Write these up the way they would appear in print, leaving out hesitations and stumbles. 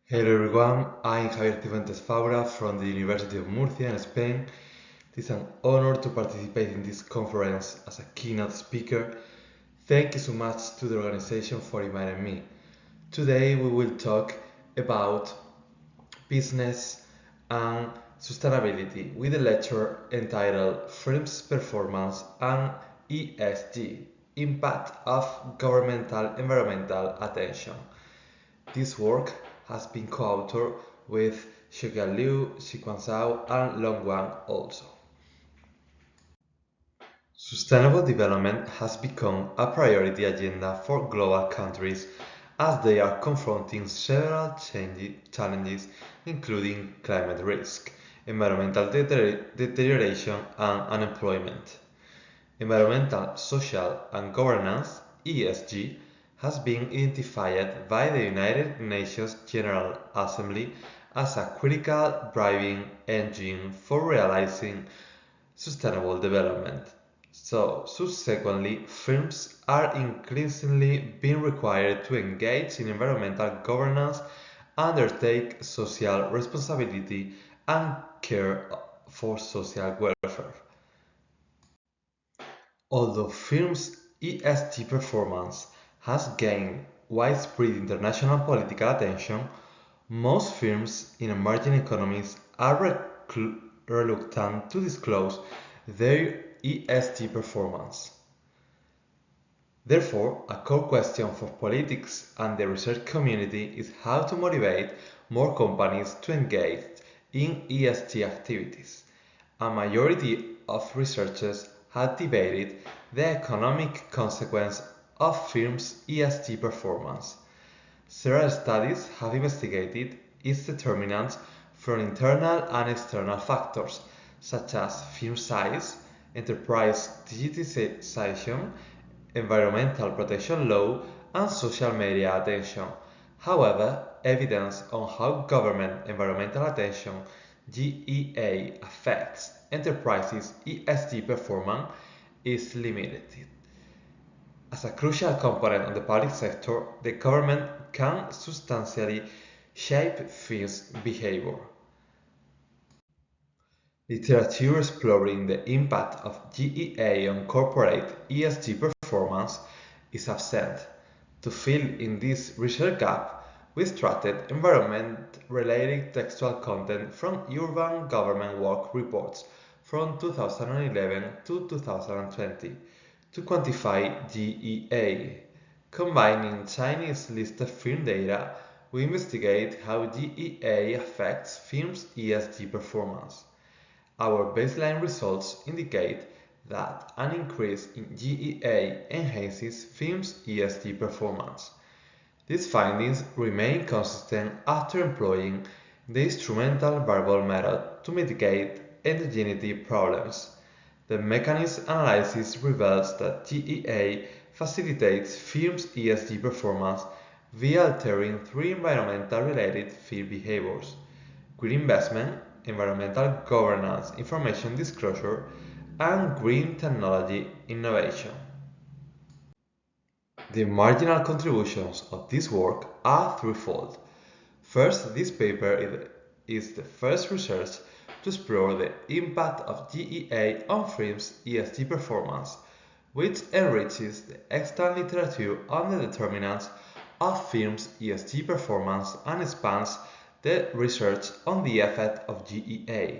Hello everyone, I'm Javier Cifuentes-Faura from the University of Murcia in Spain. It is an honor to participate in this conference as a keynote speaker. Thank you so much to the organization for inviting me. Today we will talk about business and sustainability with a lecture entitled Firms' Performance and ESG, Impact of Governmental Environmental Attention. This work has been co-authored with Xiaoqian Liu, Xiquan Zhao, and Long Wang also. Sustainable development has become a priority agenda for global countries as they are confronting several challenges including climate risk, environmental deterioration, and unemployment. Environmental, social, and governance (ESG) has been identified by the United Nations General Assembly as a critical driving engine for realizing sustainable development. So, subsequently, firms are increasingly being required to engage in environmental governance, undertake social responsibility, and care for social welfare. Although firms' ESG performance has gained widespread international political attention, most firms in emerging economies are reluctant to disclose their ESG performance. Therefore, a core question for politics and the research community is how to motivate more companies to engage in ESG activities. A majority of researchers have debated the economic consequence of firms' ESG performance. Several studies have investigated its determinants from internal and external factors, such as firm size, enterprise digitization, environmental protection law, and social media attention. However, evidence on how government environmental attention (GEA) affects enterprises' ESG performance is limited. As a crucial component of the public sector, the government can substantially shape firms' behavior. Literature exploring the impact of GEA on corporate ESG performance is absent. To fill in this research gap, we extracted environment-related textual content from urban government work reports from 2011 to 2020 to quantify GEA. Combining Chinese listed firm data, we investigate how GEA affects firms' ESG performance. Our baseline results indicate that an increase in GEA enhances firms' ESG performance. These findings remain consistent after employing the instrumental variable method to mitigate endogeneity problems. The mechanism analysis reveals that GEA facilitates firms' ESG performance via altering three environmental-related firm behaviors: green investment, environmental governance information disclosure, and green technology innovation. The marginal contributions of this work are threefold. First, this paper is the first research to explore the impact of GEA on firms' ESG performance, which enriches the extant literature on the determinants of firms' ESG performance and expands the research on the effect of GEA.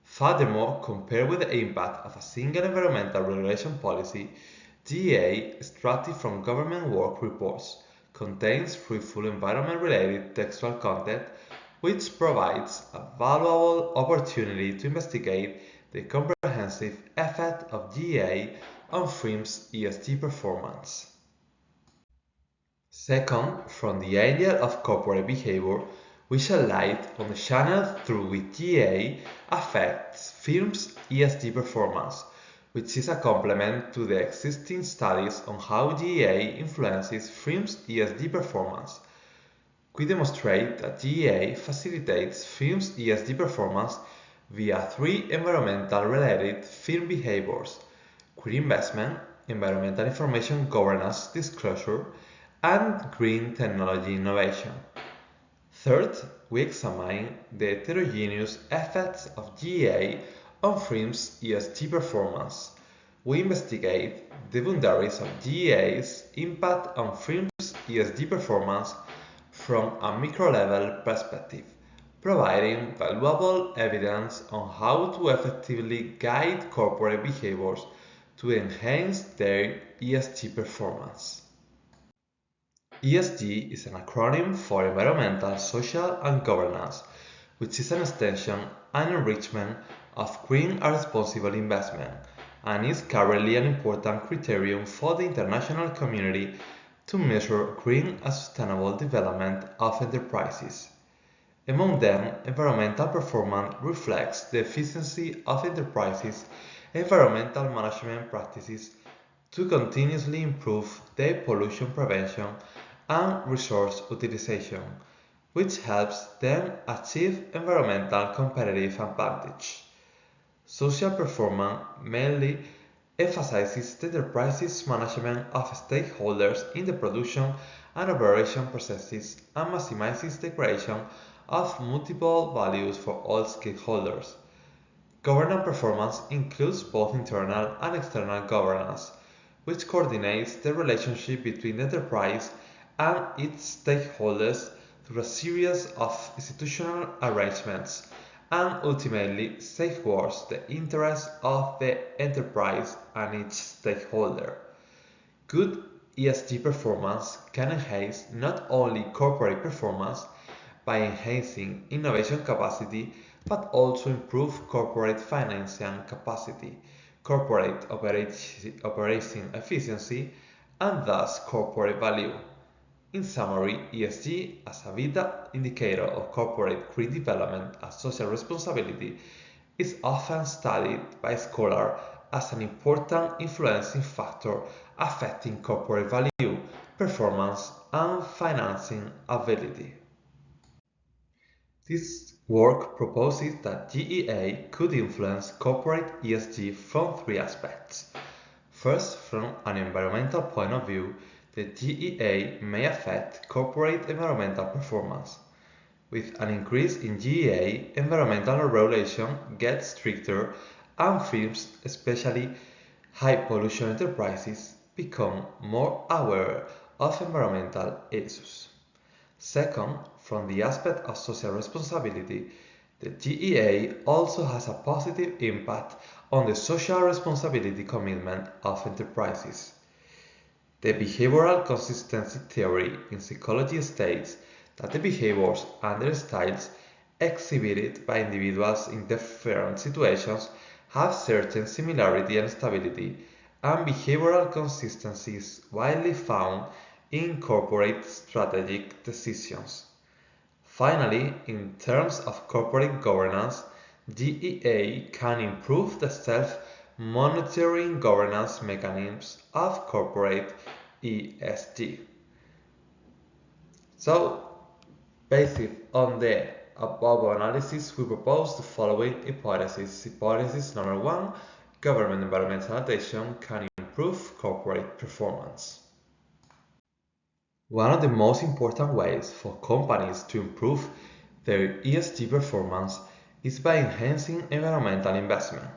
Furthermore, compared with the impact of a single environmental regulation policy, GEA, extracted from government work reports, contains fruitful environment-related textual content which provides a valuable opportunity to investigate the comprehensive effect of GEA on firms' ESG performance. Second, from the angle of corporate behavior, we shall light on the channel through which GEA affects firms' ESG performance, which is a complement to the existing studies on how GEA influences firms' ESG performance. We demonstrate that GEA facilitates firms' ESG performance via three environmental-related firm behaviors: green investment, environmental information governance disclosure, and green technology innovation. Third, we examine the heterogeneous effects of GEA on firms' ESG performance. We investigate the boundaries of GEA's impact on firms' ESG performance from a micro-level perspective, providing valuable evidence on how to effectively guide corporate behaviors to enhance their ESG performance. ESG is an acronym for Environmental, Social and Governance, which is an extension and enrichment of green and responsible investment, and is currently an important criterion for the international community to measure green and sustainable development of enterprises. Among them, environmental performance reflects the efficiency of enterprises' environmental management practices to continuously improve their pollution prevention and resource utilization, which helps them achieve environmental competitive advantage. Social performance mainly emphasizes the enterprise's management of stakeholders in the production and operation processes and maximizes the creation of multiple values for all stakeholders. Governance performance includes both internal and external governance, which coordinates the relationship between the enterprise and its stakeholders through a series of institutional arrangements and ultimately safeguards the interests of the enterprise and its stakeholder. Good ESG performance can enhance not only corporate performance by enhancing innovation capacity but also improve corporate financing capacity, corporate operating efficiency, and thus corporate value. In summary, ESG as a vital indicator of corporate green development and social responsibility is often studied by scholars as an important influencing factor affecting corporate value, performance, and financing ability. This work proposes that GEA could influence corporate ESG from three aspects. First, from an environmental point of view, the GEA may affect corporate environmental performance. With an increase in GEA, environmental regulation gets stricter and firms, especially high pollution enterprises, become more aware of environmental issues. Second, from the aspect of social responsibility, the GEA also has a positive impact on the social responsibility commitment of enterprises. The behavioral consistency theory in psychology states that the behaviors and their styles exhibited by individuals in different situations have certain similarity and stability, and behavioral consistency is widely found in corporate strategic decisions. Finally, in terms of corporate governance, GEA can improve the self-monitoring governance mechanisms of corporate ESG. So, based on the above analysis, we propose the following hypothesis. Hypothesis number 1, government environmental attention can improve corporate performance. One of the most important ways for companies to improve their ESG performance is by enhancing environmental investment.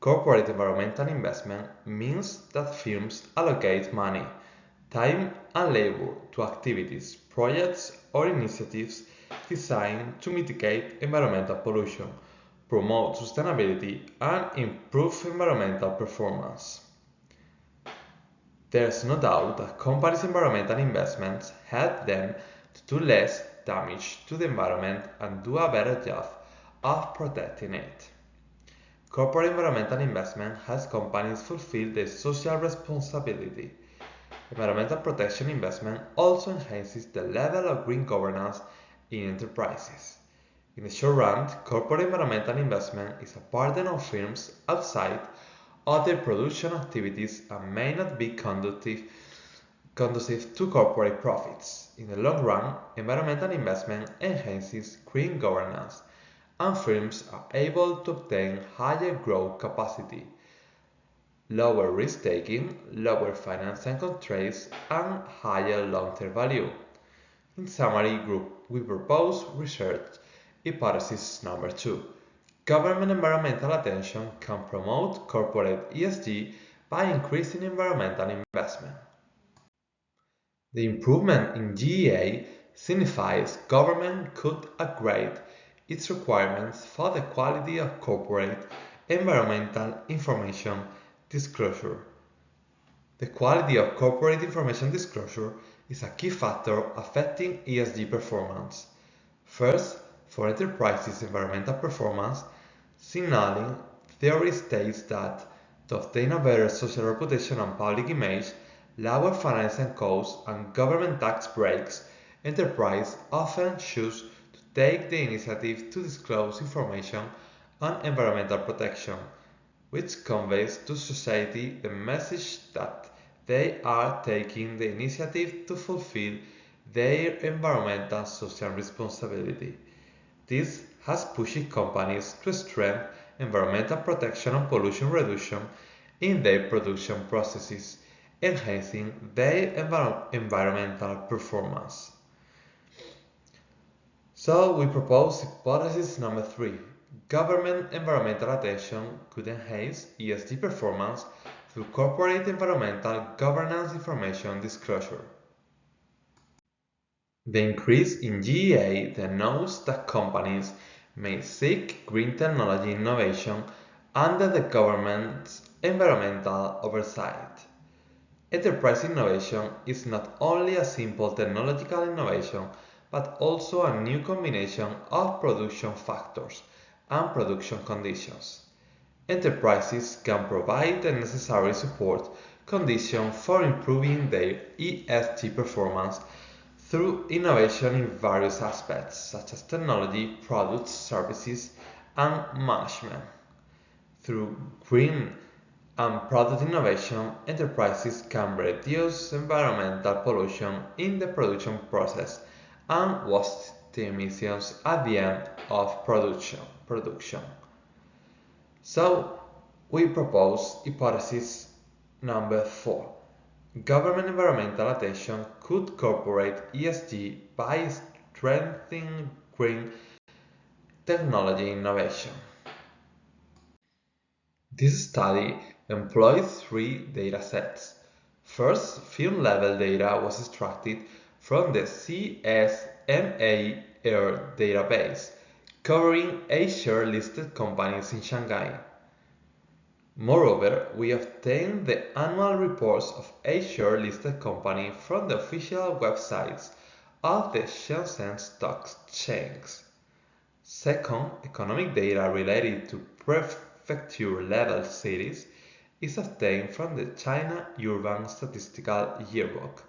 Corporate environmental investment means that firms allocate money, time and labor to activities, projects or initiatives designed to mitigate environmental pollution, promote sustainability and improve environmental performance. There is no doubt that companies' environmental investments help them to do less damage to the environment and do a better job of protecting it. Corporate environmental investment helps companies fulfill their social responsibility. Environmental protection investment also enhances the level of green governance in enterprises. In the short run, corporate environmental investment is a burden on firms outside of their production activities and may not be conducive to corporate profits. In the long run, environmental investment enhances green governance, and firms are able to obtain higher growth capacity, lower risk-taking, lower financing constraints, and higher long-term value. In summary, group, we propose research hypothesis number 2. Government environmental attention can promote corporate ESG by increasing environmental investment. The improvement in GEA signifies government could upgrade its requirements for the quality of corporate environmental information disclosure. The quality of corporate information disclosure is a key factor affecting ESG performance. First, for enterprises' environmental performance, signaling theory states that to obtain a better social reputation and public image, lower financing costs, and government tax breaks, enterprises often choose to take the initiative to disclose information on environmental protection, which conveys to society the message that they are taking the initiative to fulfill their environmental social responsibility. This has pushed companies to strengthen environmental protection and pollution reduction in their production processes, enhancing their environmental performance. So we propose hypothesis number 3. Government environmental attention could enhance ESG performance through corporate environmental governance information disclosure. The increase in GEA denotes that companies may seek green technology innovation under the government's environmental oversight. Enterprise innovation is not only a simple technological innovation, but also a new combination of production factors and production conditions. Enterprises can provide the necessary support conditions for improving their ESG performance through innovation in various aspects, such as technology, products, services, and management. Through green and product innovation, enterprises can reduce environmental pollution in the production process and waste emissions at the end of production. So, we propose hypothesis number 4. Government environmental attention could incorporate ESG by strengthening green technology innovation. This study employed 3 datasets. First, film-level data was extracted from the ICMRED database, covering A-share-listed companies in Shanghai. Moreover, we obtained the annual reports of A-share-listed companies from the official websites of the Shenzhen Stock Exchange. Second, economic data related to prefecture-level cities is obtained from the China Urban Statistical Yearbook.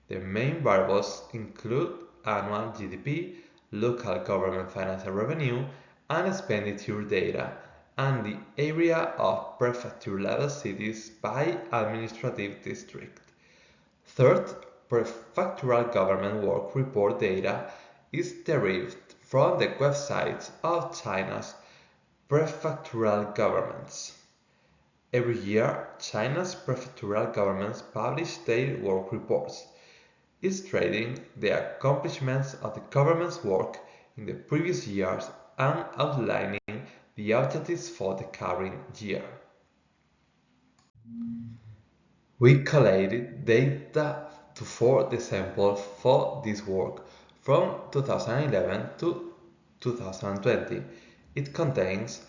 The main variables include annual GDP, local government financial revenue, and expenditure data, and the area of prefecture-level cities by administrative district. Third, prefectural government work report data is derived from the websites of China's prefectural governments. Every year, China's prefectural governments publish their work reports, illustrating the accomplishments of the government's work in the previous years and outlining the objectives for the current year. We collated data for the sample for this work from 2011 to 2020. It contains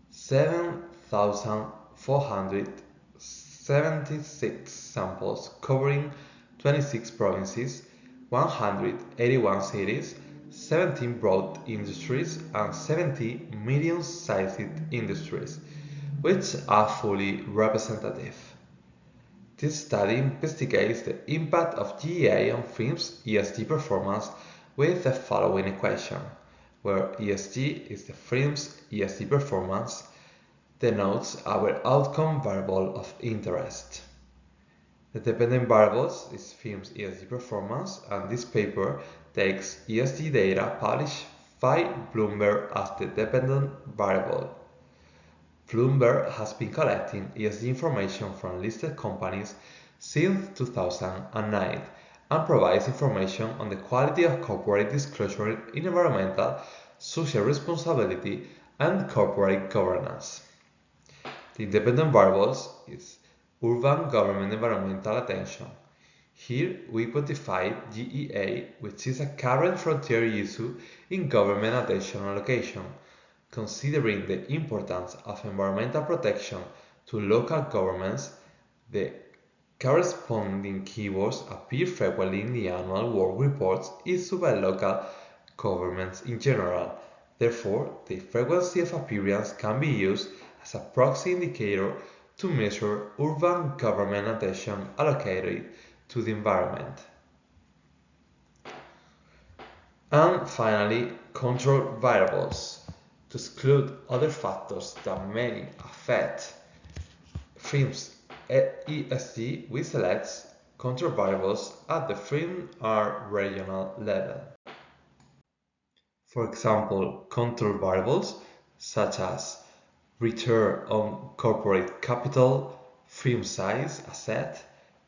7,476 samples covering 26 provinces, 181 cities, 17 broad industries, and 70 medium-sized industries, which are fully representative. This study investigates the impact of GEA on firms' ESG performance with the following equation, where ESG is the firm's ESG performance, denotes our outcome variable of interest. The dependent variables is firm's ESG performance, and this paper takes ESG data published by Bloomberg as the dependent variable. Bloomberg has been collecting ESG information from listed companies since 2009, and provides information on the quality of corporate disclosure in environmental, social responsibility, and corporate governance. The independent variables is urban government environmental attention. Here we quantified GEA, which is a current frontier issue in government attention allocation, considering the importance of environmental protection to local governments. The corresponding keywords appear frequently in the annual work reports issued by local governments in general. Therefore, the frequency of appearance can be used as a proxy indicator to measure urban government attention allocated to the environment. And finally, control variables. To exclude other factors that may affect firms' ESG, we select control variables at the firm or regional level. For example, control variables such as return on corporate capital, firm size, asset,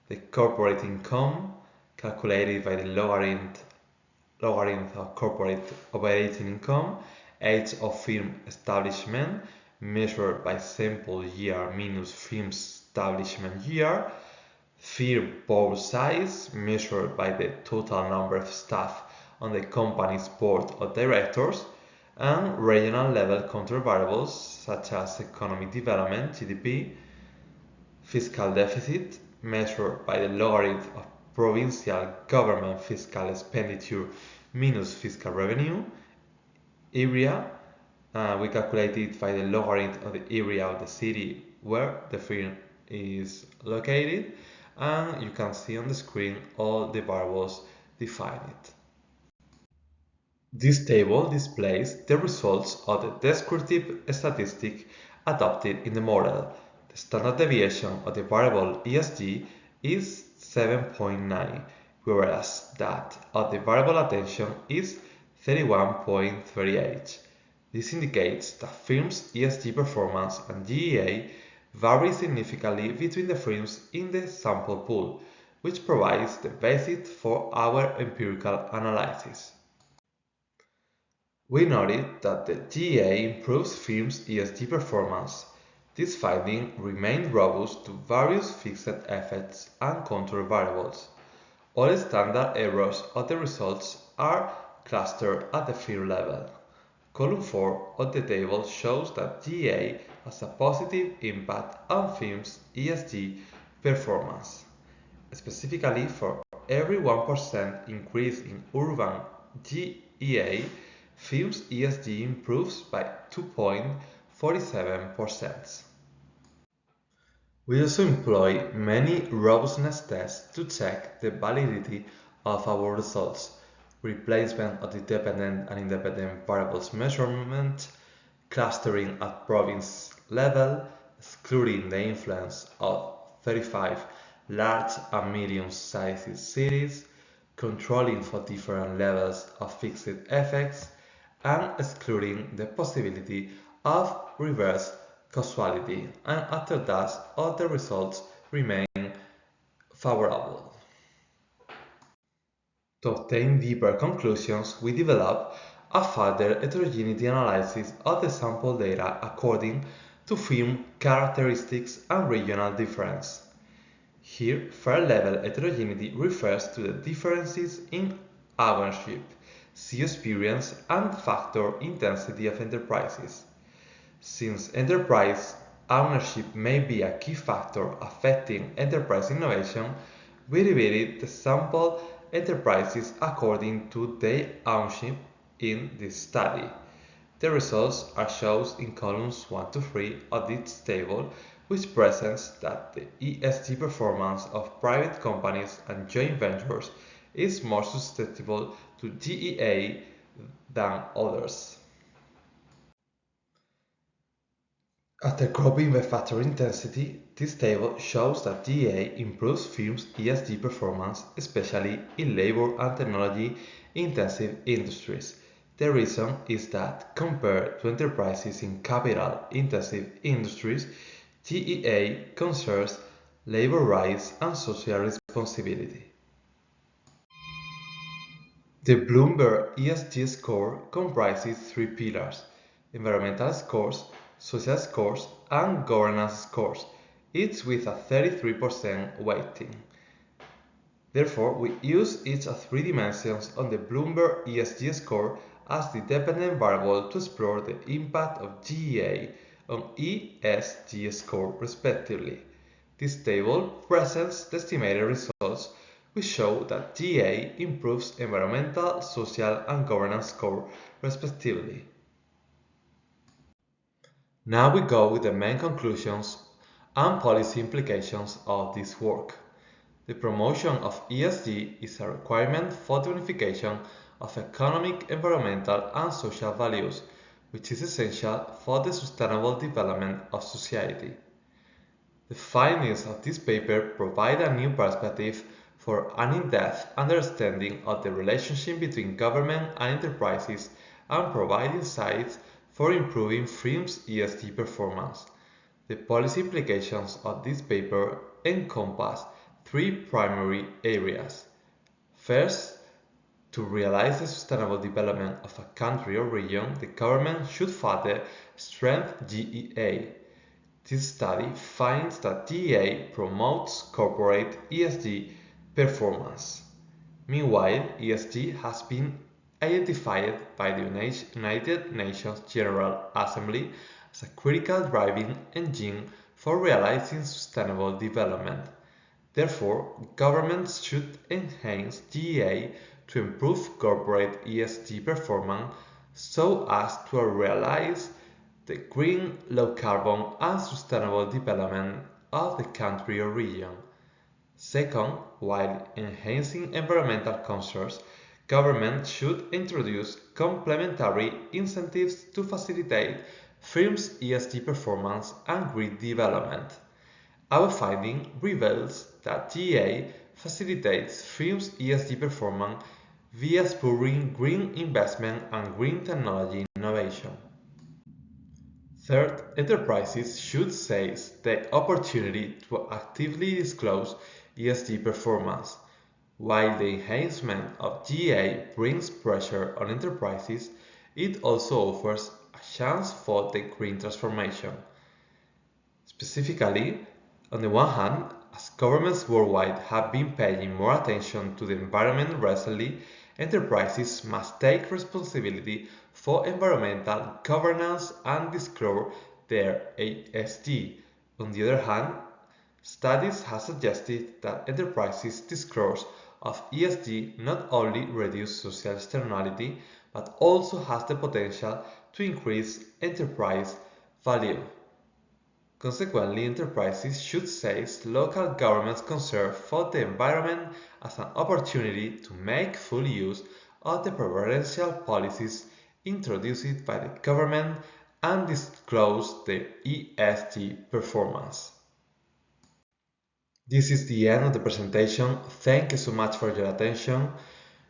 the corporate income calculated by the logarithm of corporate operating income, age of firm establishment measured by sample year minus firm establishment year, firm board size measured by the total number of staff on the company's board of directors, and regional level control variables such as economic development (GDP), fiscal deficit measured by the logarithm of provincial government fiscal expenditure minus fiscal revenue, area, we calculate it by the logarithm of the area of the city where the firm is located, and you can see on the screen all the variables defined. This table displays the results of the descriptive statistic adopted in the model. The standard deviation of the variable ESG is 7.9, whereas that of the variable attention is 31.38. This indicates that firms' ESG performance and GEA vary significantly between the firms in the sample pool, which provides the basis for our empirical analysis. We noted that the GEA improves firms' ESG performance. This finding remained robust to various fixed effects and control variables. All standard errors of the results are clustered at the firm level. Column 4 of the table shows that GEA has a positive impact on firms' ESG performance. Specifically, for every 1% increase in urban GEA, firms' ESG improves by 2.47%. We also employ many robustness tests to check the validity of our results: replacement of the dependent and independent variables measurement, clustering at province level, excluding the influence of 35 large and medium-sized cities, controlling for different levels of fixed effects, and excluding the possibility of reverse causality, and after that all the results remain favorable. To obtain deeper conclusions, we develop a further heterogeneity analysis of the sample data according to firm characteristics and regional difference. Here, fair-level heterogeneity refers to the differences in ownership, CEO experience, and factor intensity of enterprises. Since enterprise ownership may be a key factor affecting enterprise innovation, we divided the sample enterprises according to their ownership in this study. The results are shown in columns 1 to 3 of this table, which presents that the ESG performance of private companies and joint ventures is more susceptible to GEA than others. After grouping by factor intensity, this table shows that GEA improves firms' ESG performance, especially in labor and technology-intensive industries. The reason is that, compared to enterprises in capital-intensive industries, GEA concerns labor rights and social responsibility. The Bloomberg ESG score comprises three pillars: environmental scores, social scores, and governance scores, each with a 33% weighting. Therefore, we use each of three dimensions on the Bloomberg ESG score as the dependent variable to explore the impact of GEA on ESG score respectively. This table presents the estimated results which show that GEA improves environmental, social, and governance score respectively. Now we go with the main conclusions and policy implications of this work. The promotion of ESG is a requirement for the unification of economic, environmental, and social values, which is essential for the sustainable development of society. The findings of this paper provide a new perspective for an in-depth understanding of the relationship between government and enterprises and provide insights for improving firms' ESG performance. The policy implications of this paper encompass three primary areas. First, to realize the sustainable development of a country or region, the government should further strengthen GEA. This study finds that GEA promotes corporate ESG performance. Meanwhile, ESG has been identified by the United Nations General Assembly as a critical driving engine for realizing sustainable development. Therefore, governments should enhance GEA to improve corporate ESG performance so as to realize the green, low-carbon, and sustainable development of the country or region. Second, while enhancing environmental concerns, government should introduce complementary incentives to facilitate firms' ESG performance and green development. Our finding reveals that GEA facilitates firms' ESG performance via spurring green investment and green technology innovation. Third, enterprises should seize the opportunity to actively disclose ESG performance. While the enhancement of GEA brings pressure on enterprises, it also offers a chance for the green transformation. Specifically, on the one hand, as governments worldwide have been paying more attention to the environment recently, enterprises must take responsibility for environmental governance and disclose their ESG. On the other hand, studies have suggested that enterprises' disclosure of ESG not only reduces social externality, but also has the potential to increase enterprise value. Consequently, enterprises should seize local governments' concern for the environment as an opportunity to make full use of the preferential policies introduced by the government and disclose their ESG performance. This is the end of the presentation. Thank you so much for your attention.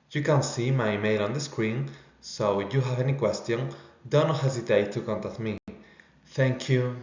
You can see my email on the screen, so if you have any question, don't hesitate to contact me. Thank you.